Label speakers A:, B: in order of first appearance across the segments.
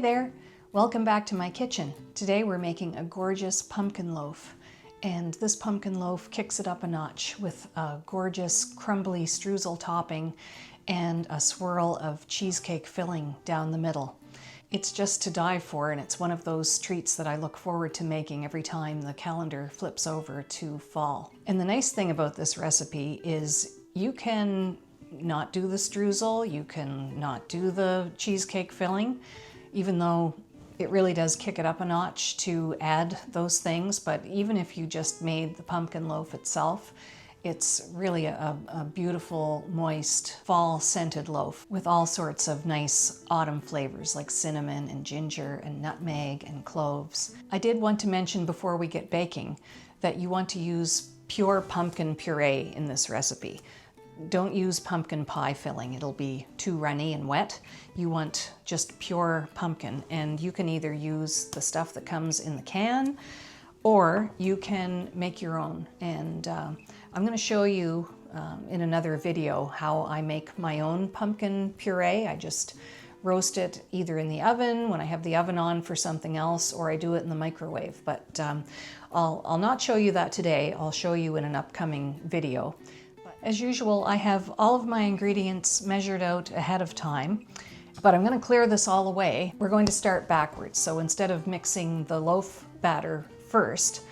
A: there, welcome back to my kitchen. Today we're making a gorgeous pumpkin loaf, and this pumpkin loaf kicks it up a notch with a gorgeous crumbly streusel topping and a swirl of cheesecake filling down the middle. It's just to die for, and it's one of those treats that I look forward to making every time the calendar flips over to fall. And the nice thing about this recipe is you can not do the streusel, you can not do the cheesecake filling, even though it really does kick it up a notch to add those things. But even if you just made the pumpkin loaf itself, it's really a beautiful, moist, fall-scented loaf with all sorts of nice autumn flavors like cinnamon and ginger and nutmeg and cloves. I did want to mention before we get baking that you want to use pure pumpkin puree in this recipe. Don't use pumpkin pie filling, it'll be too runny and wet. You want just pure pumpkin, and you can either use the stuff that comes in the can or you can make your own. And I'm going to show you in another video how I make my own pumpkin puree. I just roast it either in the oven when I have the oven on for something else, or I do it in the microwave. But I'll not show you that today. I'll show you in an upcoming video. As usual, I have all of my ingredients measured out ahead of time, but I'm going to clear this all away. We're going to start backwards. So instead of mixing the loaf batter first,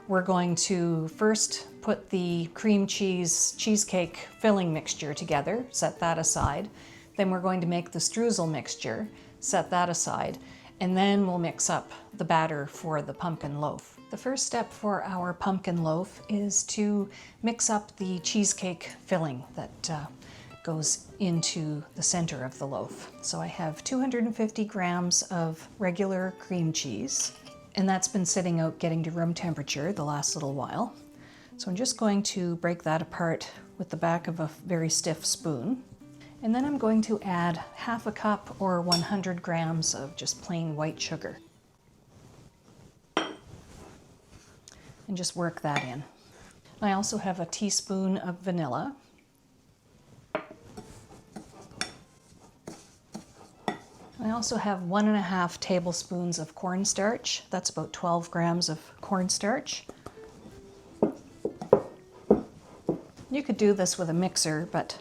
A: we're going to first put the cream cheese cheesecake filling mixture together, set that aside. Then we're going to make the streusel mixture, set that aside, and then we'll mix up the batter for the pumpkin loaf. The first step for our pumpkin loaf is to mix up the cheesecake filling that goes into the center of the loaf. So I have 250 grams of regular cream cheese, and that's been sitting out getting to room temperature the last little while. So I'm just going to break that apart with the back of a very stiff spoon. And then I'm going to add half a cup or 100 grams of just plain white sugar. And just work that in. I also have a teaspoon of vanilla. I also have 1.5 tablespoons of cornstarch. That's about 12 grams of cornstarch. You could do this with a mixer, but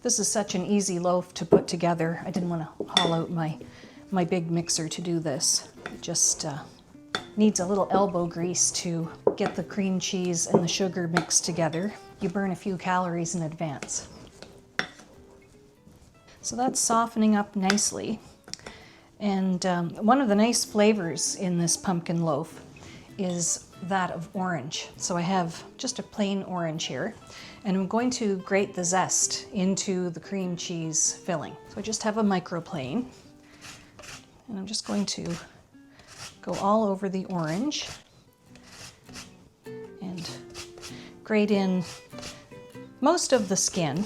A: this is such an easy loaf to put together. I didn't want to haul out my big mixer to do this. It just needs a little elbow grease to get the cream cheese and the sugar mixed together. You burn a few calories in advance. So that's softening up nicely. And one of the nice flavors in this pumpkin loaf is that of orange. So I have just a plain orange here, and I'm going to grate the zest into the cream cheese filling. So I just have a microplane, and I'm just going to go all over the orange and grate in most of the skin,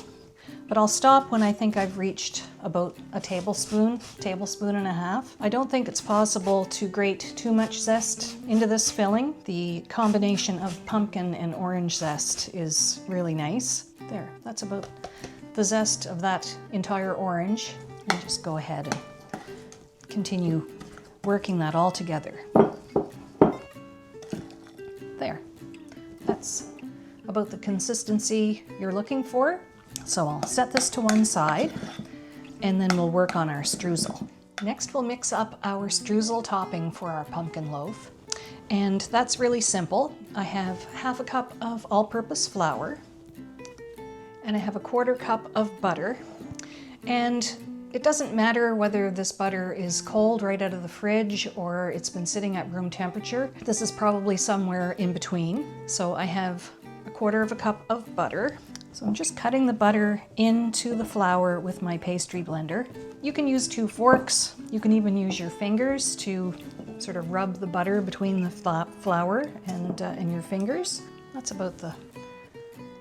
A: but I'll stop when I think I've reached about a tablespoon and a half. I don't think it's possible to grate too much zest into this filling. The combination of pumpkin and orange zest is really nice. There, that's about the zest of that entire orange. And just go ahead and continue working that all together. There, that's about the consistency you're looking for. So I'll set this to one side, and then we'll work on our streusel. Next, we'll mix up our streusel topping for our pumpkin loaf. And that's really simple. I have half a cup of all-purpose flour, and I have a 1/4 cup of butter. And it doesn't matter whether this butter is cold right out of the fridge or it's been sitting at room temperature. This is probably somewhere in between. So I have a 1/4 cup of butter. So I'm just cutting the butter into the flour with my pastry blender. You can use 2 forks. You can even use your fingers to sort of rub the butter between the flour and your fingers. That's about the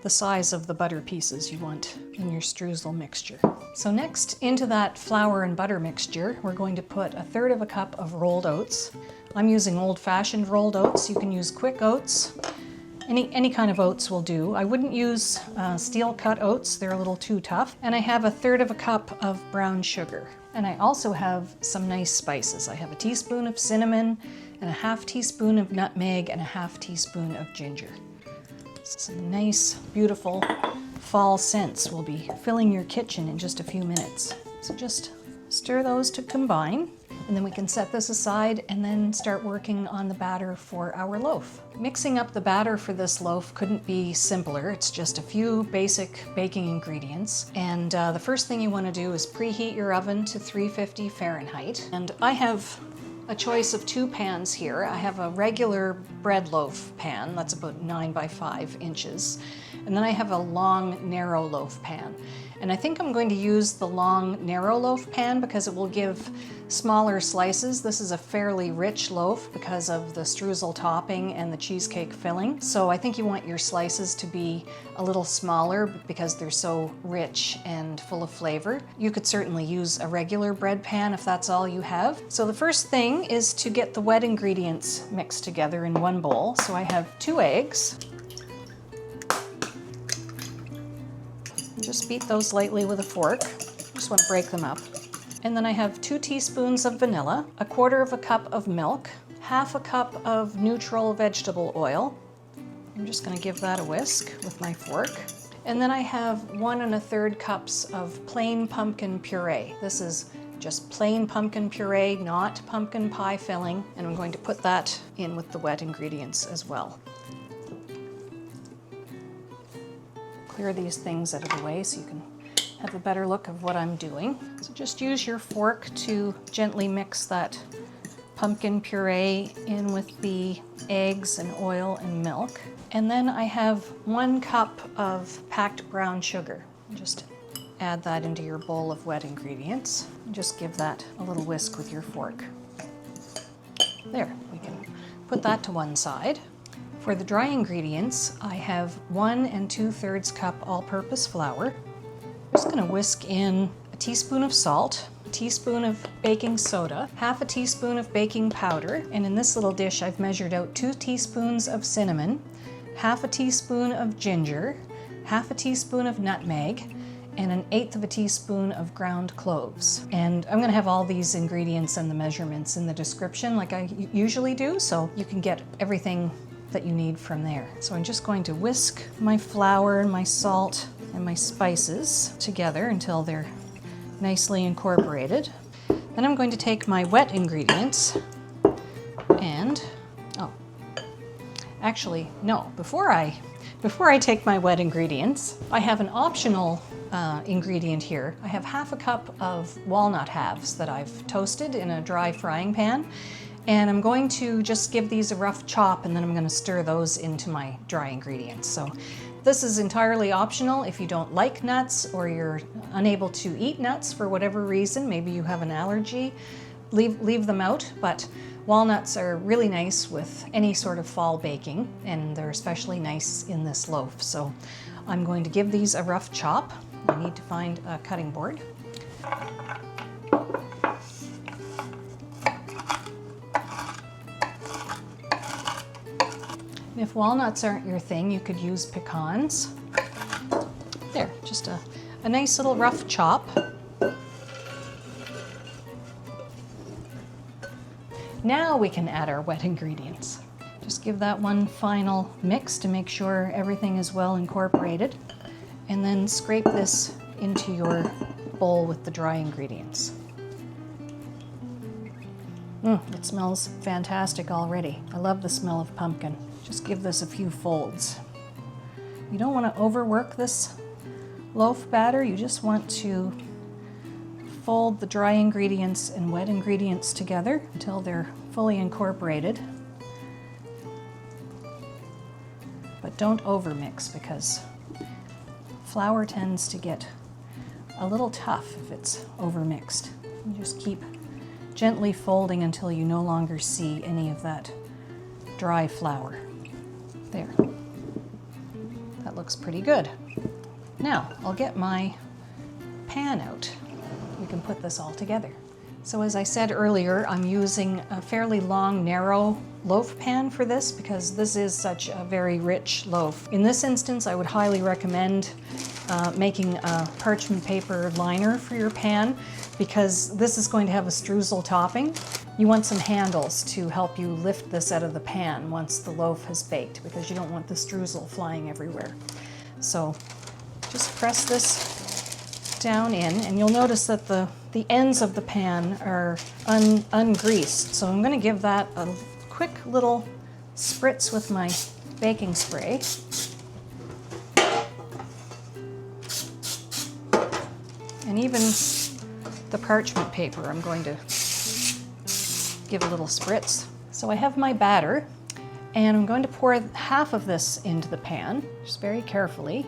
A: size of the butter pieces you want in your streusel mixture. So next, into that flour and butter mixture, we're going to put 1/3 cup of rolled oats. I'm using old-fashioned rolled oats. You can use quick oats. Any kind of oats will do. I wouldn't use steel cut oats, they're a little too tough. And I have 1/3 cup of brown sugar. And I also have some nice spices. I have a teaspoon of cinnamon and a half teaspoon of nutmeg and a half teaspoon of ginger. Some nice, beautiful fall scents will be filling your kitchen in just a few minutes. So just stir those to combine, and then we can set this aside and then start working on the batter for our loaf. Mixing up the batter for this loaf couldn't be simpler. It's just a few basic baking ingredients. And the first thing you want to do is preheat your oven to 350 Fahrenheit. And I have a choice of two pans here. I have a regular bread loaf pan, that's about 9 by 5 inches. And then I have a long, narrow loaf pan. And I think I'm going to use the long, narrow loaf pan because it will give smaller slices. This is a fairly rich loaf because of the streusel topping and the cheesecake filling. So I think you want your slices to be a little smaller because they're so rich and full of flavor. You could certainly use a regular bread pan if that's all you have. So the first thing is to get the wet ingredients mixed together in one bowl. So I have 2 eggs. Just beat those lightly with a fork. Just want to break them up. And then I have 2 teaspoons of vanilla, 1/4 cup of milk, 1/2 cup of neutral vegetable oil. I'm just going to give that a whisk with my fork. And then I have 1 1/3 cups of plain pumpkin puree. This is just plain pumpkin puree, not pumpkin pie filling. And I'm going to put that in with the wet ingredients as well. Clear these things out of the way so you can have a better look of what I'm doing. So just use your fork to gently mix that pumpkin puree in with the eggs and oil and milk. And then I have 1 cup of packed brown sugar. Just add that into your bowl of wet ingredients. And just give that a little whisk with your fork. There, we can put that to one side. For the dry ingredients, I have 1 2/3 cup all-purpose flour. I'm just going to whisk in a teaspoon of salt, a teaspoon of baking soda, 1/2 teaspoon of baking powder, and in this little dish I've measured out 2 teaspoons of cinnamon, 1/2 teaspoon of ginger, 1/2 teaspoon of nutmeg, and 1/8 teaspoon of ground cloves. And I'm going to have all these ingredients and the measurements in the description like I usually do, so you can get everything that you need from there. So I'm just going to whisk my flour and my salt and my spices together until they're nicely incorporated. Then I'm going to take my wet ingredients and, actually, no, before I take my wet ingredients, I have an optional ingredient here. I have 1/2 cup of walnut halves that I've toasted in a dry frying pan. And I'm going to just give these a rough chop and then I'm going to stir those into my dry ingredients. So this is entirely optional if you don't like nuts or you're unable to eat nuts for whatever reason. Maybe you have an allergy, leave them out. But walnuts are really nice with any sort of fall baking, and they're especially nice in this loaf. So I'm going to give these a rough chop. I need to find a cutting board. If walnuts aren't your thing, you could use pecans. There, just a nice little rough chop. Now we can add our wet ingredients. Just give that one final mix to make sure everything is well incorporated. And then scrape this into your bowl with the dry ingredients. It smells fantastic already. I love the smell of pumpkin. Just give this a few folds. You don't want to overwork this loaf batter. You just want to fold the dry ingredients and wet ingredients together until they're fully incorporated. But don't overmix because flour tends to get a little tough if it's overmixed. You just keep gently folding until you no longer see any of that dry flour. There. That looks pretty good. Now, I'll get my pan out. We can put this all together. So as I said earlier, I'm using a fairly long, narrow loaf pan for this because this is such a very rich loaf. In this instance, I would highly recommend making a parchment paper liner for your pan. because this is going to have a streusel topping, you want some handles to help you lift this out of the pan once the loaf has baked, because you don't want the streusel flying everywhere. So just press this down in, and you'll notice that the ends of the pan are ungreased. So I'm going to give that a quick little spritz with my baking spray. And even the parchment paper, I'm going to give a little spritz. So I have my batter, and I'm going to pour half of this into the pan, just very carefully.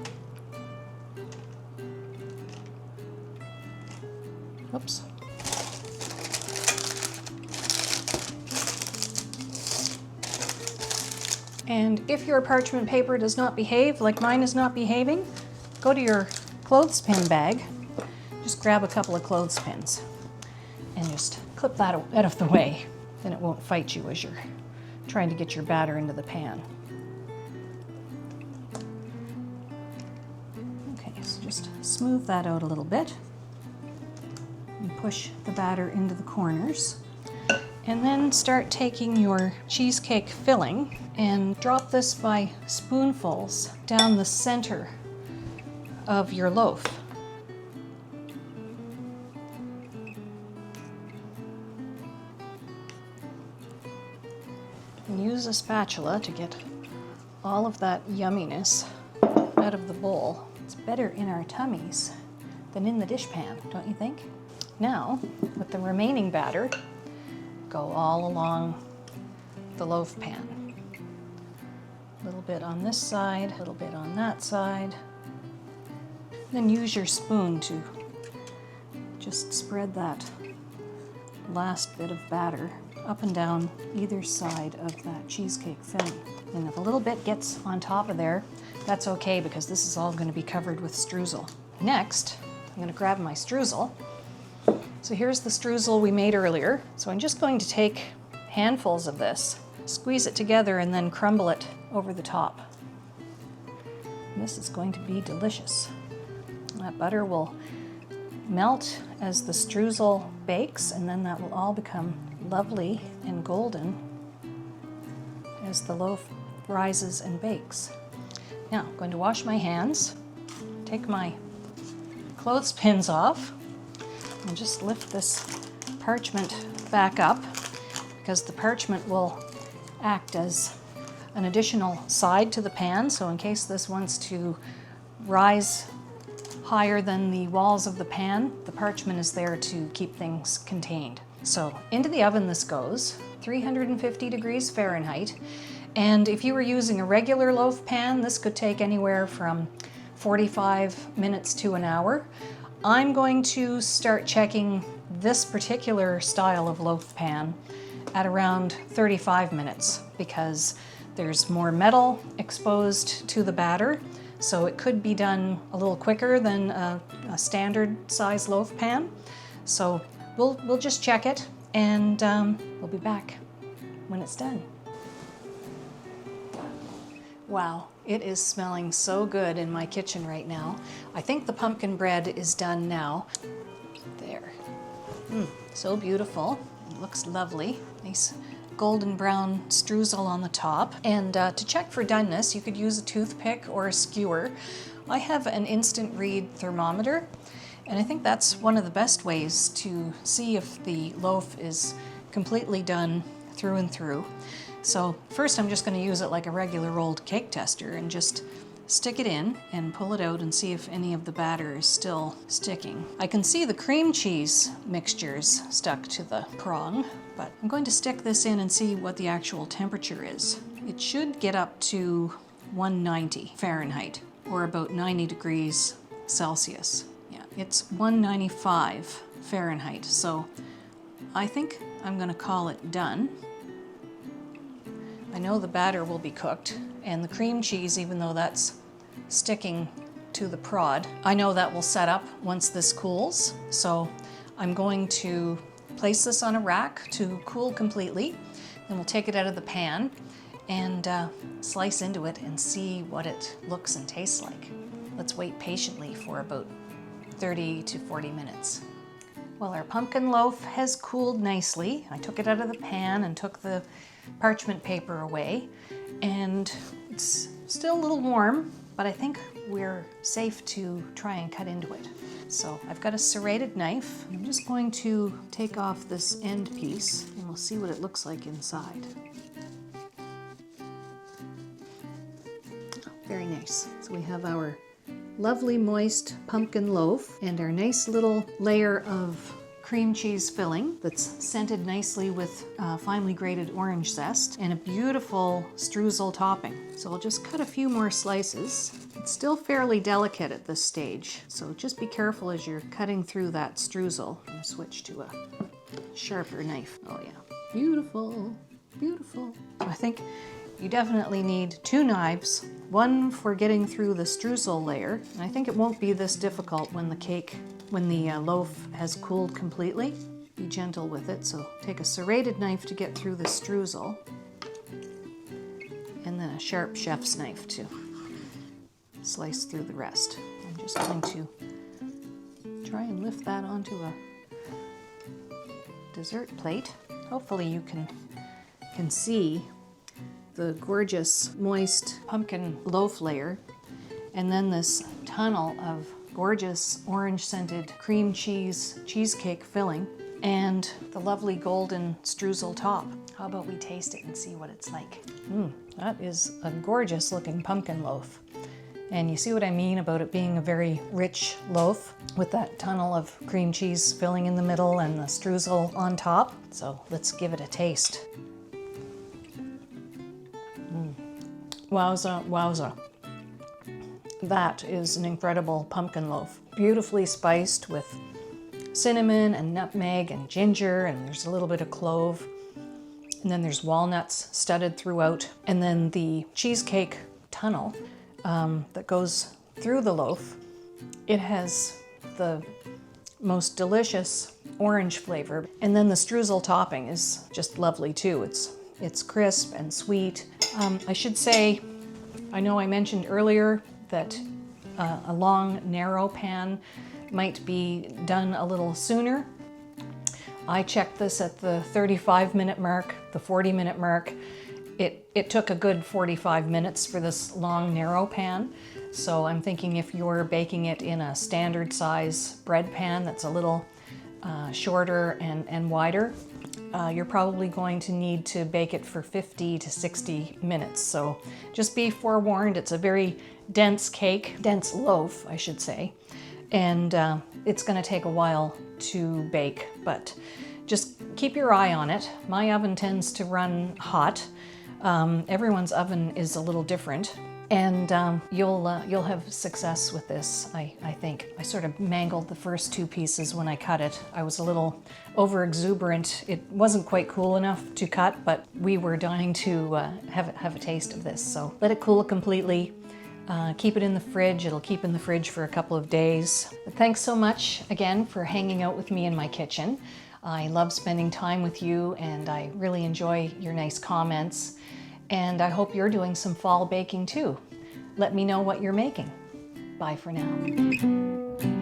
A: Oops. And if your parchment paper does not behave, like mine is not behaving, go to your clothespin bag. Just grab a couple of clothespins and just clip that out of the way. Then it won't fight you as you're trying to get your batter into the pan. Okay, so just smooth that out a little bit and push the batter into the corners. And then start taking your cheesecake filling and drop this by spoonfuls down the center of your loaf. And use a spatula to get all of that yumminess out of the bowl. It's better in our tummies than in the dishpan, don't you think? Now, with the remaining batter, go all along the loaf pan. A little bit on this side, a little bit on that side. Then use your spoon to just spread that last bit of batter up and down either side of that cheesecake filling. And if a little bit gets on top of there, that's okay, because this is all going to be covered with streusel. Next, I'm going to grab my streusel. So here's the streusel we made earlier. So I'm just going to take handfuls of this, squeeze it together, and then crumble it over the top. And this is going to be delicious. That butter will melt as the streusel bakes, and then that will all become lovely and golden as the loaf rises and bakes. Now I'm going to wash my hands, take my clothespins off, and just lift this parchment back up, because the parchment will act as an additional side to the pan. So in case this wants to rise higher than the walls of the pan, the parchment is there to keep things contained. So into the oven this goes, 350 degrees Fahrenheit. And if you were using a regular loaf pan, this could take anywhere from 45 minutes to an hour. I'm going to start checking this particular style of loaf pan at around 35 minutes, because there's more metal exposed to the batter, so it could be done a little quicker than a standard size loaf pan. So we'll just check it, and we'll be back when it's done. Wow, it is smelling so good in my kitchen right now. I think the pumpkin bread is done now. There. So beautiful. It looks lovely. Nice golden brown streusel on the top. And to check for doneness, you could use a toothpick or a skewer. I have an instant read thermometer, and I think that's one of the best ways to see if the loaf is completely done through and through. So first I'm just going to use it like a regular old cake tester and just stick it in and pull it out and see if any of the batter is still sticking. I can see the cream cheese mixtures stuck to the prong, but I'm going to stick this in and see what the actual temperature is. It should get up to 190 Fahrenheit, or about 90 degrees Celsius. Yeah, it's 195 Fahrenheit, so I think I'm going to call it done. I know the batter will be cooked, and the cream cheese, even though that's sticking to the prod, I know that will set up once this cools. So I'm going to place this on a rack to cool completely, then we'll take it out of the pan and slice into it and see what it looks and tastes like. Let's wait patiently for about 30 to 40 minutes. Well, our pumpkin loaf has cooled nicely. I took it out of the pan and took the parchment paper away, and it's still a little warm, but I think we're safe to try and cut into it. So I've got a serrated knife. I'm just going to take off this end piece and we'll see what it looks like inside. Oh, very nice. So we have our lovely moist pumpkin loaf and our nice little layer of cream cheese filling that's scented nicely with finely grated orange zest, and a beautiful streusel topping. So I'll just cut a few more slices. It's still fairly delicate at this stage, so just be careful as you're cutting through that streusel. I'm gonna switch to a sharper knife. Oh yeah, beautiful, beautiful. So I think you definitely need 2 knives, one for getting through the streusel layer, and I think it won't be this difficult when the loaf has cooled completely. Be gentle with it, so take a serrated knife to get through the streusel, and then a sharp chef's knife to slice through the rest. I'm just going to try and lift that onto a dessert plate. Hopefully you can see the gorgeous moist pumpkin loaf layer, and then this tunnel of gorgeous orange scented cream cheese cheesecake filling, and the lovely golden streusel top. How about we taste it and see what it's like? That is a gorgeous looking pumpkin loaf. And you see what I mean about it being a very rich loaf with that tunnel of cream cheese filling in the middle and the streusel on top. So let's give it a taste. Wowza, wowza. That is an incredible pumpkin loaf. Beautifully spiced with cinnamon and nutmeg and ginger, and there's a little bit of clove. And then there's walnuts studded throughout. And then the cheesecake tunnel that goes through the loaf, it has the most delicious orange flavor. And then the streusel topping is just lovely too. It's crisp and sweet. I should say, I know I mentioned earlier that a long, narrow pan might be done a little sooner. I checked this at the 35-minute mark, the 40-minute mark. It took a good 45 minutes for this long, narrow pan. So I'm thinking if you're baking it in a standard size bread pan that's a little shorter and wider, you're probably going to need to bake it for 50 to 60 minutes. So just be forewarned, it's a very dense cake, dense loaf, I should say. And it's gonna take a while to bake, but just keep your eye on it. My oven tends to run hot. Everyone's oven is a little different. And you'll have success with this, I think. I sort of mangled the first 2 pieces when I cut it. I was a little over exuberant. It wasn't quite cool enough to cut, but we were dying to have a taste of this. So let it cool completely. Keep it in the fridge. It'll keep in the fridge for a couple of days. But thanks so much again for hanging out with me in my kitchen. I love spending time with you, and I really enjoy your nice comments. And I hope you're doing some fall baking too. Let me know what you're making. Bye for now.